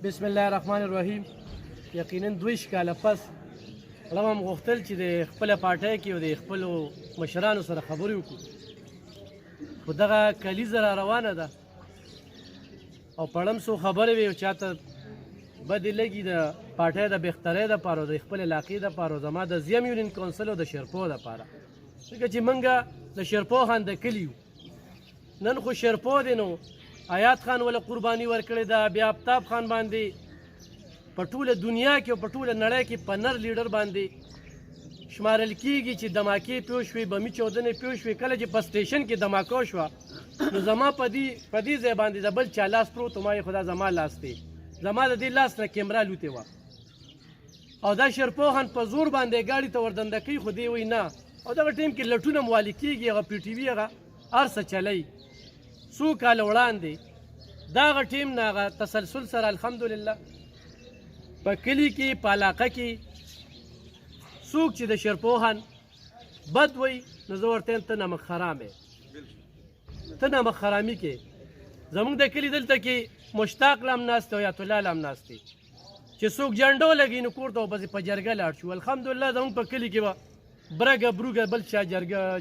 بسم الله الرحمن الرحیم. یقینا 2 کاله پس لوم غوښتل چې د خپل پارټۍ کې او د خپل مشرانو سره خبرې وکړو، خو دغه کلیزه را روانه ده او پړم څو خبرې وي او چاته بدې لګي د پارټۍ د بهترۍ دپاره او د خپل علاقې دپاره، زما د زیم یونین کونسل او د شیرپو دپاره، ځکه چې موږ د شیرپو خان د کلي یو. نن خو شیرپو دی نو آیات خان ولا قرباني ورکړې ده، بیا آفتاب خان باندې په ټوله دنیا کې او په ټوله نړۍ کې په نر لیډر باندې شمارل کېږي چې دماکې پیو شوې، بمي چاودنې پیو شوې. کله چې په سټیشن کې دماکه شوه نو زما په دې ځای باندې د بل چا لاس پروت و، ما یې خدا زما لاس دی، زما د دې لاس نه کیمرا لوتې وه او دا شیرپو خان په زور باندې ګاډي ته وردنده کوي، خو دی وایي نه. او دغه ټیم کې لټونه موالي کېږي، هغه پی ټي وي هغه هر څه چلی. څو کاله وړاندې دغه ټیم نه هغه تسلسل سره الحمدلله په کلي کې په علاقه کې څوک چې د شیرپو خان بد وایي نو زه ورته یم ته نمک حرام یې، ته نمک حرامي کې. زموږ د کلي دلته کې مشتاق لم ناست او یات الله لم ناست چې څوک جنډو لګي نو کور ته پسې په جرګه لاړ شو. الحمدلله زموږ په کلي کې به برګه بروګه بل چا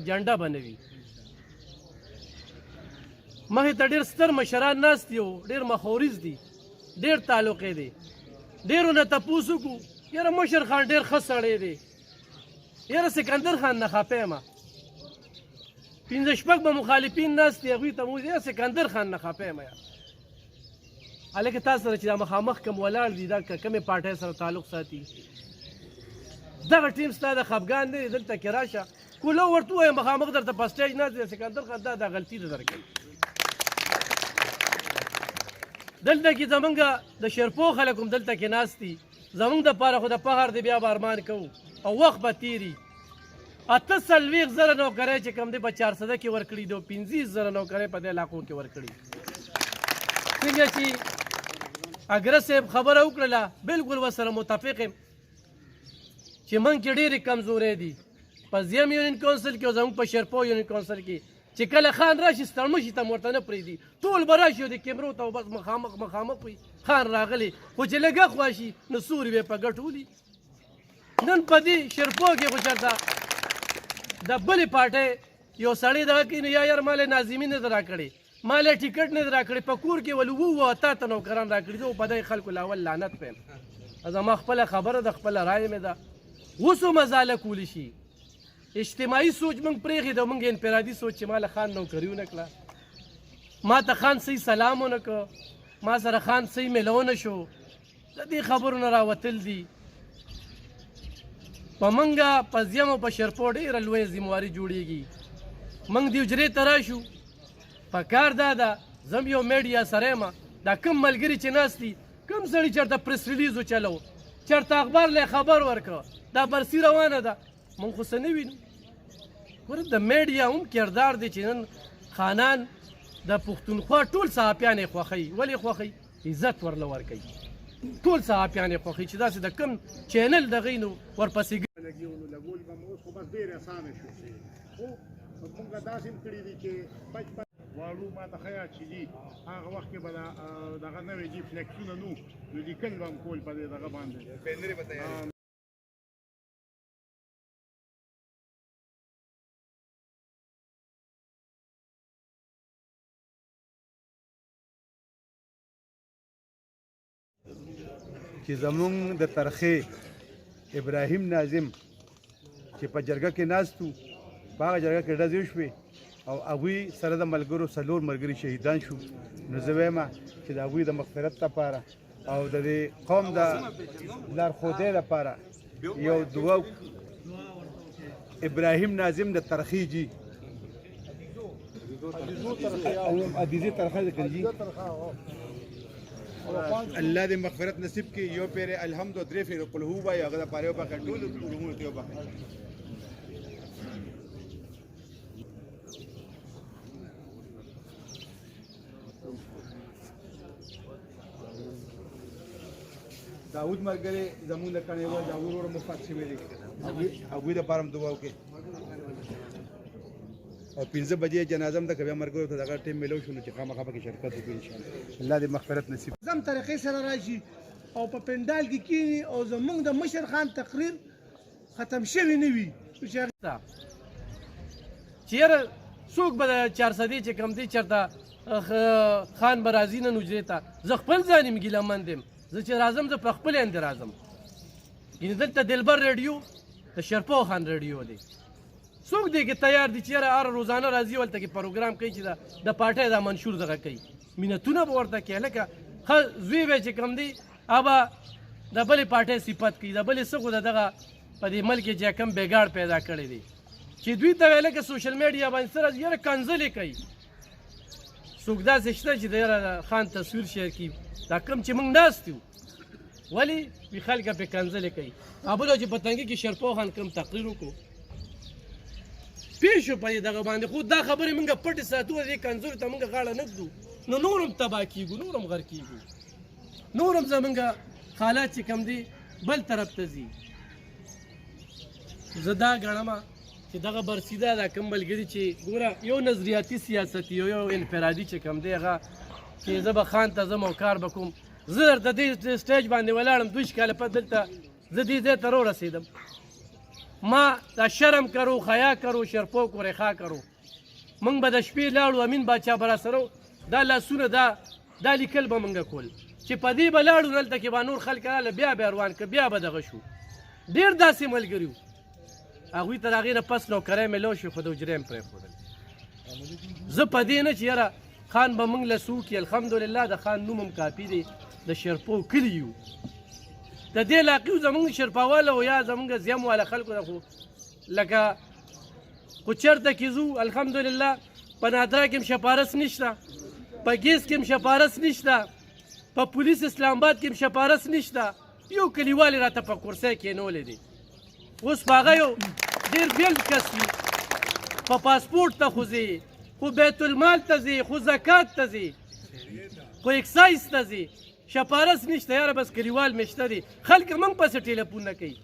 جنډه بنوي. مخې ته ډېر ستر مشران ناست دي او ډېر مخوریز دي، ډېر تعلقې دي. ډېرو نه تپوس وکړو، یاره مشر خان ډېر ښه سړی دی، یاره سکندر خان نه خفه یم. 5-6 به مخالفین ناست دي، هغوی ته مو وایي سکندر خان نه خفه یم. هلکه تاسو سره چې دا مخامخ کوم ولاړ دي دا کومې پارټۍ سره تعلق ساتي، دغه ټیم ستا د خفګان دی، دلته کې راشه کولو ورته ووایه مخامخ درته په سټیج ناست دی سکندر خان دا غلطي ده درکوي. دلته کې زمونږ د شیرپو خلک هم دلته کې ناست دي، زمونږ دپاره خو د فخر دی، بیا به ارمان کوو او وخت به تېري. 48,000 نوکرۍ چې کوم دی په 400 کې ورکړي دي او 25,000 نوکرۍ په دې علاقو کې ورکړي. څنګه چې اګره صاحب خبره وکړله بلکل ورسره متفق یم چې موږ کې ډېرې کمزورۍ دي په زیم یونین کونسل کې او زموږ په شیرپو یونین کونسل کې، چې کله خان راشي ستړمشي ته ورته نه پرېږدي، ټول به راشي او د کیمرو ته بس مخامخ وي خان راغلی، خو چې لږه خوا شي نو سوري به یې په ګټ ولي. نن په دې شیرپو کې خو چېرته د بلې پارټۍ یو سړی دغه کوي نو یا یار ما له ناظمي نه ده راکړې، ما له ټیکټ نه ده راکړې، په کور کې ولې 7 نوکران راکړي دي او په دې خلکو له اول لعنت پیم. زما خپله خبره ده، خپله رایه مې ده. اوس هم ازاله کولی شي. اجتماعي سوچ موږ پرېښې ده، موږ انفرادي سوچ چې ما له خان نوکري ونه کړه، ما ته خان صحیح سلام ونه کړ، ما سره خان صحیح میلونه شو، د دې خبرو نه راوتل دي. په موږ په زیم او په شیرپو ډېره لویه ذمواري جوړېږي. موږ دې حجرې ته راشو، په کار دا ده زه یو میډیا سره یم، دا کوم ملګري چې ناست دي، کوم سړي چېرته پریس ریلیز وچلو، چېرته اخبار له خبر ورکړه، دا برسي روانه ده، موږ خو څه نه وینو. ګوره د میډیا هم کردار دی چې نن خانان د پښتونخوا ټول صحافیان یې خوښوي. ولې خوښوي؟ عزت ورله ورکوي. ټول صحافیان یې خوښوي چې داسې د کوم چینل دغې نو ورپسې لګول به اوس خو بس ډېر اسانه شو، خو موږ داسې هم کړي دي چې واړو ما ته ښه یاد چې دي هغه وخت کې به دغه نوی دي فلیکسونه نو لیکل به هم کول په دې دغه باندې. چې زمونږ د ترخې ابراهیم ناظم چې په جرګه کې ناست وو، په هغه جرګه کې ډزې وشوې او هغوی سره د ملګرو 4 ملګري شهیدان شو. نو زه وایم چې د هغوی د مغفرت لپاره او د دې قوم د لارښودۍ لپاره یو دعا ابراهیم ناظم د ترخې جي عدیزي ترخه ذکر جي الله دې مغفرت نصیب کړي. یو پیر الحمد 3 پیر قل هو وای هغه د پاره په ټول علومو ته وبخښي. داود مرګره زمون د کنه و داود ور مفات شي ویلي هغه د پاره دعا وکړي. او 5 بجې جنازه هم ده که بیا ملګرو ته دغه ټیم میلو شو نو چې خامخا پکې شرکت وکړو انشاءالله الله دې مغفرت نصیب زم طریقې سره راشي او په پنډال کې کینی او زمونږ د مشر خان تقریر ختم شوی نه وي چیرې څوک به د 400 چې کم دی چېرته خان به راځي نن حجرې ته زه خپل ځان یم ګیلهمند یم زه چې راځم زه په خپل اندې راځم یعنې دلته دلبر ریډیو د شرپو خان ریډیو دی څوک دی که تیار دي چې یاره هره روزانه راځي هلته کې پروګرام کوي چې د پارټۍ دا منشور دغه کوي مینتونه به ورته کوي هلکه ښه زوی به چې کم دی هغه د بلې پارټۍ صفت کوي د بلې څه خو د دغه په دې ملک کې چې کم بېګاړ پیدا کړی دی چې دوی ته ویله که سوشل میډیا باندې سره یاره کنځلې کوي څوک داسې شته چې د یاره خان تصویر شیر کړي دا کم چې موږ ناست یو ولې وي خلکه پرې کنځلې کوي بله چې په تنګي کې شرپو خان کم تقریر وکړو پېښ شو په دې دغه باندې خو دا خبرې موږ پټې ساتو دې کنځلو ته موږ غاړه نه ږدو نو نور هم تباه کېږو نور هم غر کېږو نور هم زموږ حالات چې کم دي بل طرف ته ځي زه دا ګڼم چې دغه برسیده دا کوم ملګري چې ګوره یو نظریاتي سیاست یو انفرادي چې کم دی هغه چې زه به خان ته ځم او کار به کوم زه درته دې سټیج باندې ولاړم 2 کاله پس دلته زه دې ځای ته ورسېدم ما دا شرم کرو خیا کرو شرپو کو رخا کرو موږ به د شپې لاړو امین باچا به راسره دا لاسونه دا لیکل به موږ کول چې په دې به لاړو دلته کې به نور خلک راله بیا روان که بیا به دغه شو ډېر داسې ملګري وو هغوی ته د هغې نه پس نوکری میلو شو خو د حجرې هم پرېښودل زه په دې نه چې یاره خان به موږ له څه وکړي الحمدلله د خان نوم هم کافي دی د شرپو کلي یو د دې علاقې زموږ شرپاواله او یا زموږ زیم والا خلکو ده خو لکه خو چېرته کې ځو الحمدلله په نادرا کې هم شپارس نشته په ګیس کې هم شپارس نشته په پولیس اسلام آباد کې هم شپارس نشته یو کلیوال یې راته په کرسۍ کېنولی دی اوس په هغه یو ډېر بیل کس وي په پاسپورټ ته خو ځې خو بیت المال ته ځې خو زکات ته ځې خو اکسایز ته ځې شپارس نشته یاره بس کلیوال مې شته دي خلک موږ پسې ټیلیفون نه کوي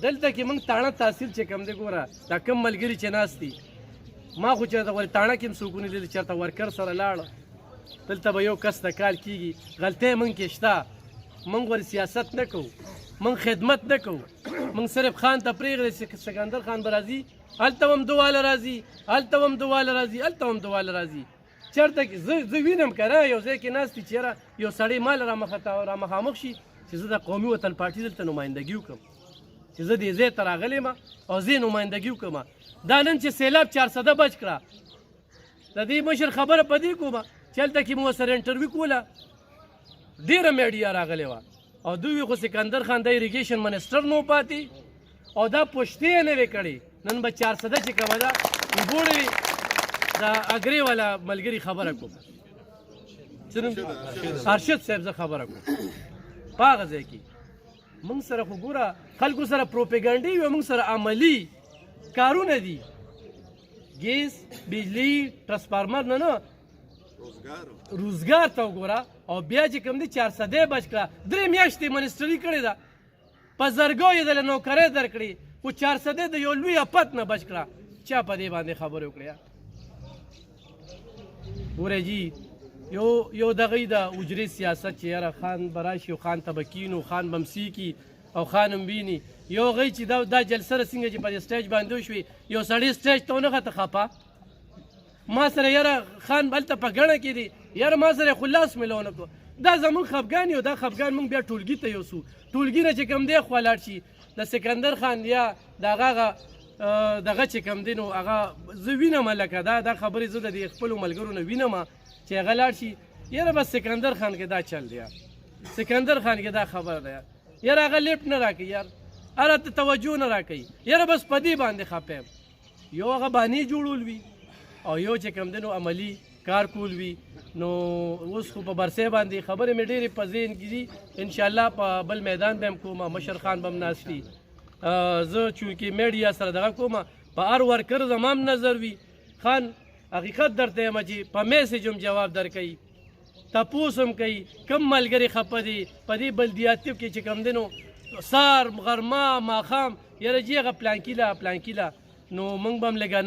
دلته کې موږ تاڼه تاثیر چې کم دی ګوره دا کم ملګري چې ناست دي ما خو چېرته ولې تاڼه کې هم څوک ونه لیدل چېرته ورکر سره لاړه دلته به یو کس ته کال کېږي غلطۍ موږ کې شته موږ ور سیاست نه کوو موږ خدمت نه کوو موږ صرف خان ته پرېږدی سکندر خان به راځي هلته هم دواله راځي هلته هم دواله راځي هلته هم دواله راځي چېرته زه وینم که نه یو ځای کې ناست دي چې یاره یو سړی ما له رامخامخ شي چې زه د قومي وطن پارټي دلته نمایندګي وکړم چې زه دې ځای ته راغلی یم او زه یې نمایندګي وکړم دا نن چې سیلاب 400 بچ کړه د دې مشر خبره په دې کومه چې هلته کې مو ورسره انټرویو کوله ډېره میډیا راغلې وه او دوی خو سکندر خان د اریګیشن منسټر نو پاتې او دا پوښتې یې نه وې کړې نن به 400 چې کومه ده وګورئ د اګرې والا ملګري خبره کوم ارشد صاحب زه خبره کوم په هغه ځای کې موږ سره خو ګوره خلکو سره پروپیګنډې وي موږ سره عملي کارونه دي ګیس بجلی ټرانسفارمر نه روزګار ته وګوره او بیا چې کوم دی 400 بچ کړه 3 میاشتې منسټري کړې ده په زرګو یې دله نوکرۍ درکړې خو 400 د یو لوی افت نه بچ کړه چا په دې باندې خبرې وکړې ګوره جي یو دغه د اجرې سیاست چې یاره خان به راشي او خان ته به کینو خان به هم سیکي او خان هم ویني یو هغوی چې دا جلسه څنګه چې په دې سټیج باندې وشوې یو سړی سټیج ته ونغته خفه ما سره یاره خان هلته په ګڼه کې دی یاره ما سره خو لاس مې ونه کړو دا زموږ خفګان یو دا خفګان موږ بیا ټولګي ته یوسو ټولګي نه چې کوم دی خوا لاړ شي د سکندر خان یا د هغه دغه چې کوم دی نو هغه زه وینم لکه دا خبرې زه د دې خپلو ملګرو نه وینم چې هغه لاړ شي یاره بس سکندر خان کې دا چل دی یار سکندر خان کې دا خبره ده یاره هغه لیفټ نه راکوي یار هره ته توجه نه راکوي یاره بس په دې باندې خفه یم یو هغه بانې جوړول وي او یو چې کوم دی نو عملي کار کول وي نو اوس خو په برسۍ باندې خبرې مې ډېرې په ذهن کې دي انشاءالله په بل میدان به هم کومه مشر خان به هم ناست وي زه چونکې میډیا سره دغه کومه په هر ورکر زما هم نظر وي خان حقیقت درته یم چې په میسج هم جواب درکوي تپوس هم کوي کم ملګري خفه دي په دې بلدیاتو کې چې کوم دی نو سار غرمه ماښام یاره جي هغه پلانکي له نو موږ به هم لږه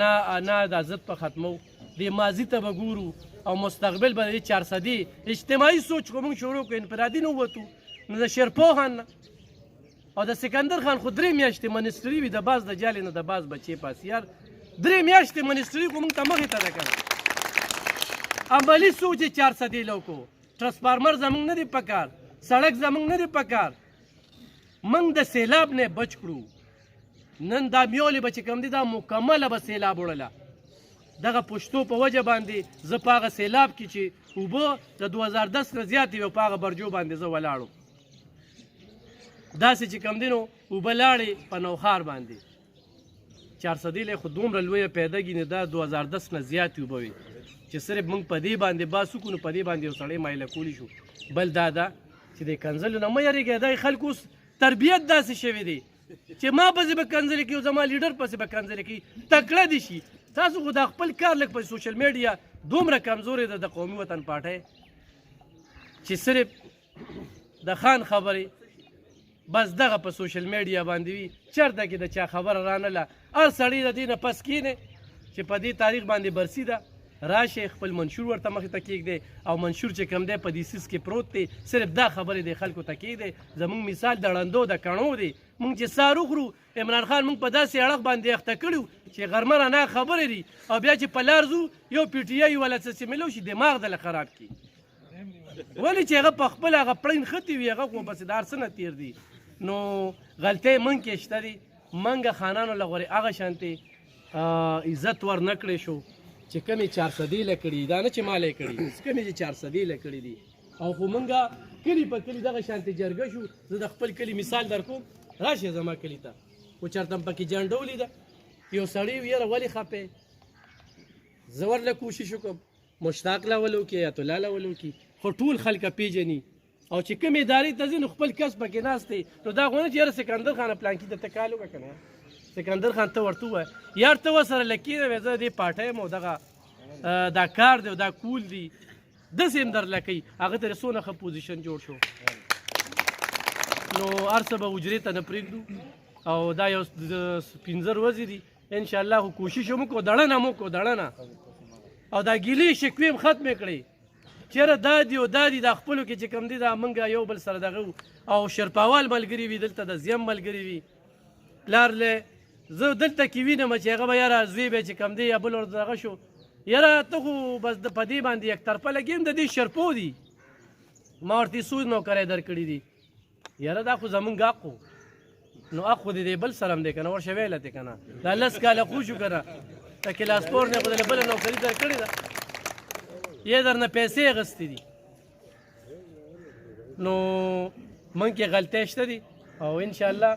نه دا ضد په ختمو دې ماضي ته به ګورو او مستقبل به د 400 اجتماعي سوچ خو موږ شروع کړو انفرادي نه ووتو نو د شیرپوهان نه او د سکندر خان خو 3 میاشتې منسټري وي د باز د جالې نه د باز بچې پاس یار 3 میاشتې منسټري خو موږ ته مخې ته ده که نه عملي سوچ یې 400 لوکو ټرانسفارمر زموږ نه دی پکار سړک زموږ نه دی پکار موږ د سیلاب نه بچ کړو نن دا میولې به چې کوم دي دا مکمله به سیلاب وړله دغه پښتو په وجه باندې زه په هغه سیلاب کې چې اوبه د 2010 نه زیاتې وي په هغه برجو باندې زه ولاړم داسې چې کوم دي نو اوبه لاړې په نوښار باندې 400 خو دومره لویه پیدا کېږي دا 2010 نه زیاتې اوبه وي چې صرف موږ په دې باندې باس وکړو نو په دې باندې یو سړی مایله کولی شو بل دا ده چې د کنځلو نه مه یارېږئ دا خلکو اوس تربیت داسې شوی دی چې ما پسې به کنځلې کوي او زما لیډر پسې به کنځلې کوي تکړه دي شي تاسو خو دا خپل کار لږ په سوشل میډیا دومره کمزورې ده د قومي وطن پارټۍ چې صرف د خان خبرې بس دغه په سوشل میډیا باندې وي چېرته کې د چا خبره رانله هر سړی د دې نه پس کښېنې چې په دې تاریخ باندې برسي ده راشه خپل منشور ورته مخې ته کېږدی او منشور چې کوم دی په دې سیس کې پروت دی صرف دا خبرې د خلکو ته کېږدی زموږ مثال د ړندو د کڼو دی موږ چې سار وخورو عمران خان موږ په داسې اړخ باندې اخته کړي چې غرمه رانه خبرې دي او بیا چې په لار ځو یو پی ټي آی والا څه ملو شي دماغ دله خراب کړي ولې چې هغه په خپل هغه پړین ختې وي هغه خو بس د هر څه نه تېر دي نو غلطۍ موږ کې شته دي موږ خانانو له غورې هغه شانتې عزت ور نه کړی شو چې کمې 400 له کړي دا نه چې ما له کړي کمې چې 400 له کړي دي او خو مونږه کلي په کلي دغه شانتې جرګه شو زه د خپل کلي مثال در کوم راشئ زما کلي ته خو چېرته م پکې جنډه ولیده یو سړی و یاره ولې خفې زه ورله کوشش وکړم مشتاق له ولو کې ایت الله له ولو کې خو ټول خلکه پیژني او چې کوم ادارې ته ځي نو خپل کس پکې ناست دی نو دا خو نه چې یاره سکندر خان پلانکي ته کال وکړه که نه سکندر خان ته ورته ووایه یار ته ورسره لکېږه وایه زه دې پارټۍ یم او دغه دا کار دی او دا کول دی داسې هم درله کوي هغه ته څونه ښه پوزیشن جوړ شو نو هر څه به حجرې ته نه پرېږدو او دا یو 15 ورځې دي انشاءالله خو کوشش هم وکړو دړنه هم وکړو دړنه او دا ګیلې شکوې هم ختمې کړې چېرې دا دي او دا دي دا خپلو کې چې کوم دي دا موږ یو بل سره دغه او شرپاوال ملګري وي دلته د زیم ملګري وي پلار له زه دلته کې وینم چې هغه به یاره زوی به چې کوم دی یا بل ور دغه شو یاره ته خو بس په دې باندې یک طرفه لګیم د دې شرپو دي ما ورته څو نوکرۍ درکړي دي یاره دا خو زمونږ حق و نو حق خو د دې بل سره هم دی که نه ورشه ویله دی که نه دا 10 کاله خو شو که نه د کلاس پور نه خو دله بله نوکري درکړې ده یې درنه پیسې اخیستې دي نو موږ کې غلطۍ شته دي او انشاءالله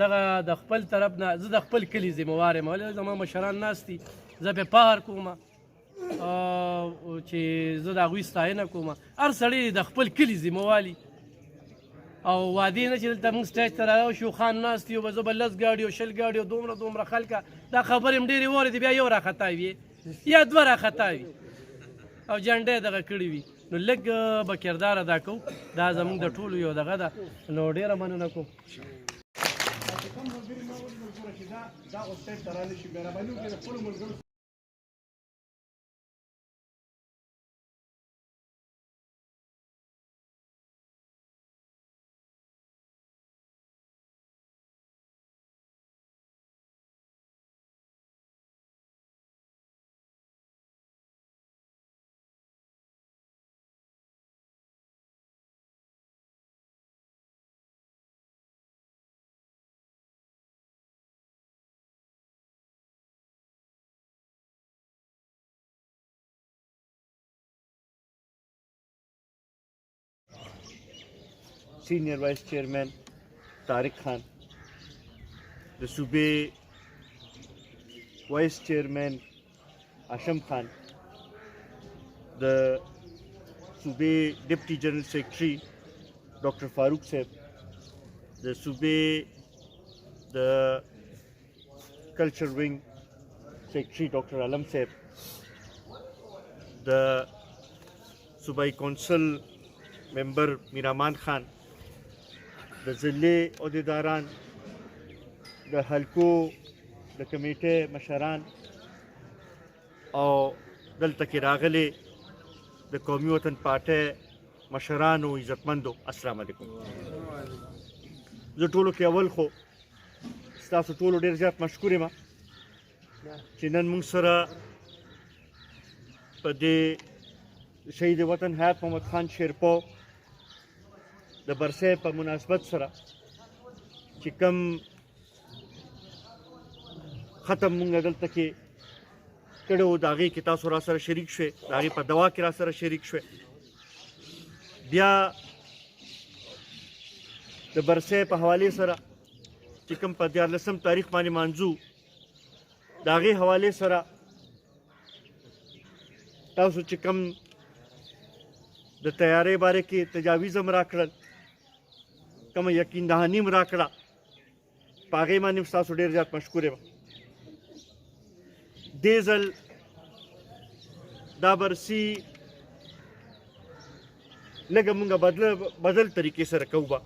دغه د خپل طرف نه زه د خپل کلي ذمهوار یم ولې زما مشران ناست دي زه پې فخر کوم چې زه د هغوی ستاینه کوم هر سړی د خپل کلي ذمهوالي او وعدې نه چې دلته موږ سټیج ته راشو خان ناست یو به زه به 10 ګاډي او 20 ګاډي او دومره خلکه دا خبرې هم ډېرې واورېدې بیا یو راخطا وي یا 2 راخطا وي او جنډه دغه کړی وي نو لږ به کردار ادا کوو دا زموږ د ټولو یو دغه ده نو ډېره مننه کوم Senior Vice Chairman Tariq Khan, the Sube Vice Chairman Asham Khan, the Sube Deputy General Secretary Dr. Farooq Saib, the Sube, the Culture Wing Secretary Dr. Alam Saib, the Subai Council Member Miraman Khan, د ضلع عہدیداران د حلقو د د کمیټې مشران او دلته کې راغلي د قومي وطن پارټۍ مشرانو عزتمندو السلام علیکم. زه ټولو کې اول خو ستاسو ټولو ډېر زیات مشکور یم چې نن موږ سره په دې شهید وطن حیات محمد خان شیرپو د برسۍ په مناسبت سره چې کوم ختم مونږ دلته کې کړی و د هغې کې تاسو را سره شریک شوې، د هغې په دوا کې را سره شریک شوې. بیا د برسۍ په حوالې سره چې کوم په 14 تاریخ باندې مانځو د هغې حوالې سره تاسو چې کوم د تیارۍ باره کې تجاویز هم راکړل، کومه یقین دهاني هم راکړه، په هغې باندې ستاسو ډېر زیات مشکور یم. دې ځل دا برسي لږه مونږ بدل طریقې سره کوو به.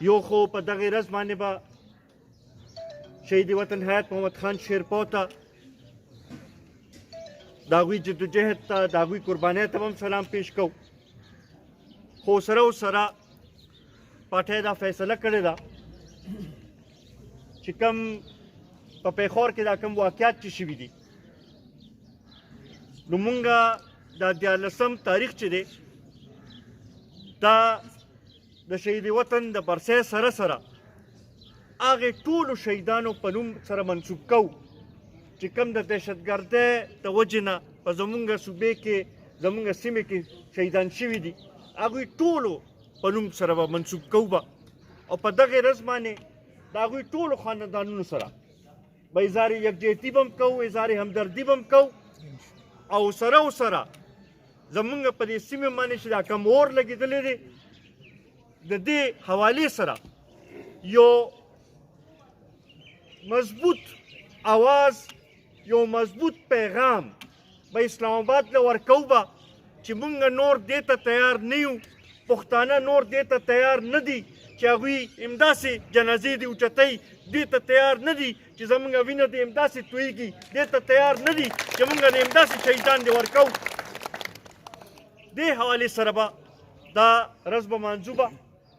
یو خو په دغې ورځ باندې به شهید وطن حیات محمد خان شیرپو ته د هغوی جدوجهد ته د هغوی قربانۍ ته هم سلام پیش کوو، خو سره و سره پارټۍ دا فیصله کړې ده چې کوم په پیښور کې دا کوم واقعات چې شوي دي نو مونږ دا 14 تاریخ چې دی دا د شهید وطن د برسۍ سره سره هغې ټولو شهیدانو په نوم سره منسوب کوو چې کوم د دهشتګردۍ د وجې نه په زمونږ صوبې کې زمونږ سیمې کې شهیدان شوي دي هغوی ټولو په نوم سره به منسوب کوو به، او په دغې ورځ باندې د هغوی ټولو خاندانونو سره به اظهار یکجهتي به هم کوو، اظهار همدردي به هم کوو، او سره و سره زمونږ په دې سیمې باندې چې دا کوم اور لګېدلی دی د دې حوالې سره یو مضبوط آواز، یو مضبوط پیغام به اسلام آباد له ورکوو به چې مونږ نور دې ته تیار نه یو، پښتانه نور دې ته تیار نه دي چې هغوی همداسې جنازې دې اوچتوي، دې ته تیار نه دي چې زموږ وینه دې همداسې تویږي، دې ته تیار نه دي چې مونږ دې همداسې شهیدان دې ورکوو. دې حوالې سره به دا ورځ به مانځو به،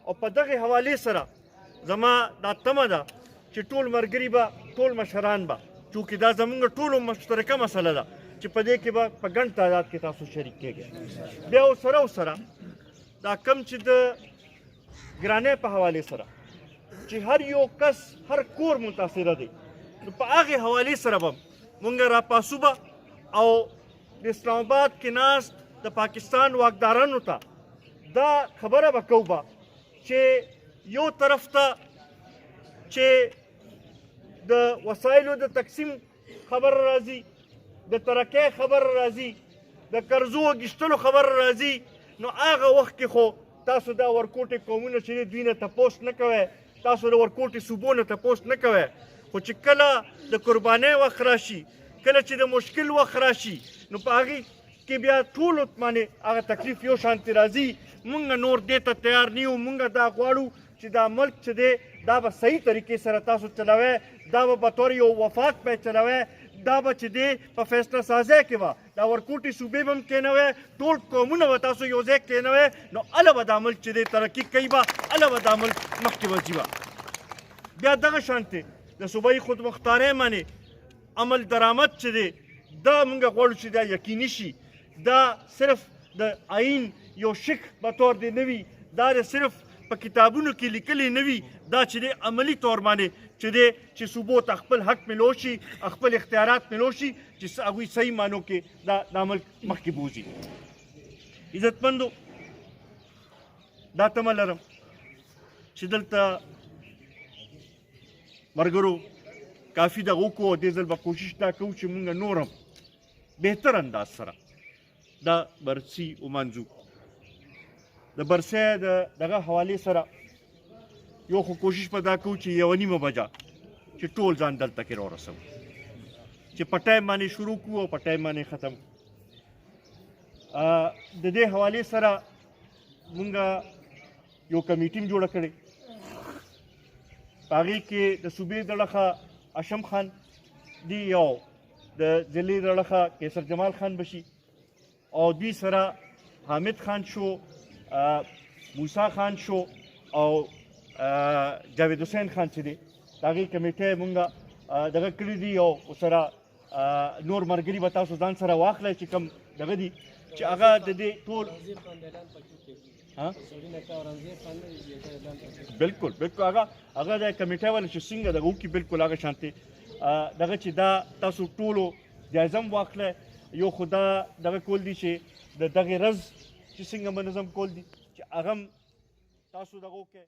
او په دغې حوالې سره زما دا تمه ده چې ټول ملګري به ټول مشران به چونکې دا زموږ ټولو مشترکه مسله ده چې په دې کې به په ګڼ تعداد کې تاسو شریک کېږئ. بیا سره و سره دا کم چې د ګرانۍ په حوالې سره چې هر یو کس هر کور متاثره دی نو په هغې حوالې سره به مونږ راپاسو به او د اسلام آباد کې ناست د پاکستان واکدارانو ته دا خبره به کوو به چې یو طرف ته چې د وسایلو د تقسیم خبر راځي، د ترقۍ خبر راځي، د قرضو اخیستلو خبر راځي، نو هغه وخت کې خو تاسو دا ورکوټې قومونه چې دوی نه تپوس نه کوئ، تاسو د ورکوټې صوبو نه تپوس نه کوئ، خو چې کله د قربانۍ وخت راشي، کله چې د مشکل وخت راشي، نو په هغې کې بیا ټولو باندې هغه تکلیف یو شانتې راځي. مونږ نور دې ته تیار نه یو، مونږ دا غواړو چې دا ملک چې دی دا به صحیح طریقې سره تاسو چلوئ، دا به بطور یو وفاق پې چلوئ، دا به چې دی په فیصله سازۍ کې به دا ورکوټې صوبې به هم کېنوئ، ټول قومونه به تاسو یو ځای کېنوئ، نو هله به دا ملک چې دی ترقي کوي به، هله به دا ملک مخکې به ځي به. بیا دغه شانتې د صوبایي خودمختارۍ باندې عمل درآمد چې دی دا مونږ غواړو چې دا یقیني شي، دا صرف د آئین یو شک به طور دی نه وي، دا د صرف په کتابونو کې لیکلی نه وي، دا چې دی عملي طور باندې چې دی چې صوبو ته خپل حق ملو شي، خپل اختیارات ملو شي، چې هغوی صحیح معنو کې دا عمل مخکې بوځي. عزتمندو دا تمه لرم چې دلته ملګرو کافي دغه وکړو، او دې ځل به کوشش دا کوو چې مونږ نور هم بهتر انداز سره دا برسي ومانځو. د برسۍ د دغه حوالې سره یو خو کوشش په دا کوو چې 1:30 بجه چې ټول ځان دلته کې راورسوو، چې په ټایم باندې شروع کړو او په ټایم باندې ختم. د دې حوالې سره مونږ یو کمیټي هم جوړه کړې په هغې کې د صوبې دړخه اشم خان دی او د ضلعې دړخه کیسر جمال خان بشي او دوی سره حامد خان شو موسی خان شو او جاوید حسین خان چې دی د هغې کمیټه مونږ دغه کړي دي او سره نور ملګري به تاسو ځان سره واخلئ چې کوم دغه دي چې هغه د دې ټول بالکل هغه د کمیټه والا چې څنګه دغه وکړي بالکل هغه شانتې دغه چې دا تاسو ټولو جایزه هم واخلئ یو خو دا دغه کول دي چې د دغې رز چې څنګه منظم کول دي چې هغه هم تاسو دغه وکړئ